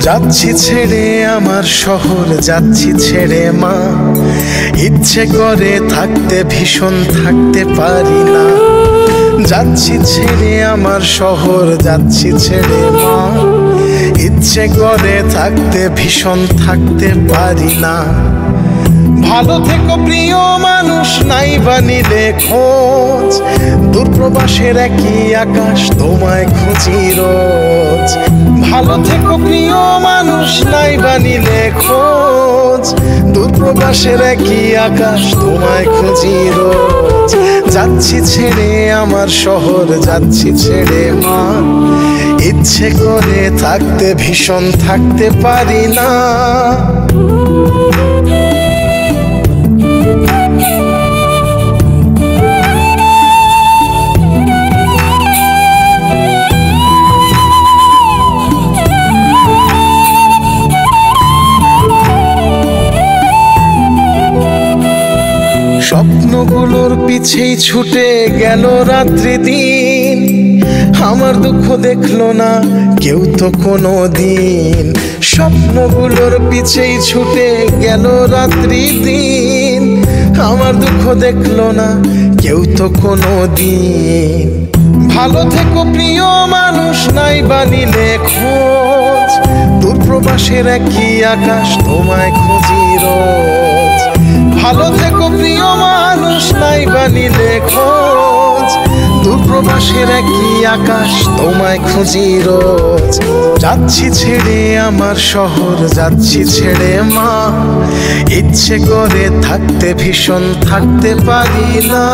যাচ্ছি ছেড়ে আমার শহর, যাচ্ছি ছেড়ে মা। ইচ্ছে করে থাকতে ভীষণ থাকতে পারি না। যাচ্ছি ছেড়ে আমার শহর, যাচ্ছি ছেড়ে মা। ইচ্ছে করে থাকতে ভীষণ থাকতে পারি না। ভালো থেকো প্রিয় মানুষ, নাই বা নিলে খোঁজ। দূরপ্রবাসের একই আকাশ, তোমায় খুঁজি রোজ। ভালো থেকো প্রিয় মানুষ, নাই বা নিলে খোঁজ। দূরপ্রবাসের একই আকাশ, তোমায় খুঁজি রোজ। যাচ্ছি ছেড়ে আমার শহর, যাচ্ছি ছেড়ে মা। ইচ্ছে করে থাকতে ভীষণ থাকতে পারি না। স্বপ্নগুলোর পিছেই ছুটে গেল রাত্রি দিন। আমার দুঃখ দেখলো না কেউ তো কোনো দিন। স্বপ্নগুলোর পিছেই ছুটে গেল রাত্রি দিন। আমার দুঃখ দেখলো না কেউ তো কোনো দিন। ভালো থেকো প্রিয় মানুষ, নাই বা নিলে খোঁজ। দূরপ্রবাসের একই আকাশ, তোমায় খুঁজি রোজ। ভালো থেকো প্রিয় মানুষ, নাই বা নিলে খোঁজ। দূরপ্রবাসের একই আকাশ, তোমায় খুঁজি রোজ। যাচ্ছি ছেড়ে আমার শহর, যাচ্ছি ছেড়ে মা। ইচ্ছে করে থাকতে ভীষণ থাকতে পারি না।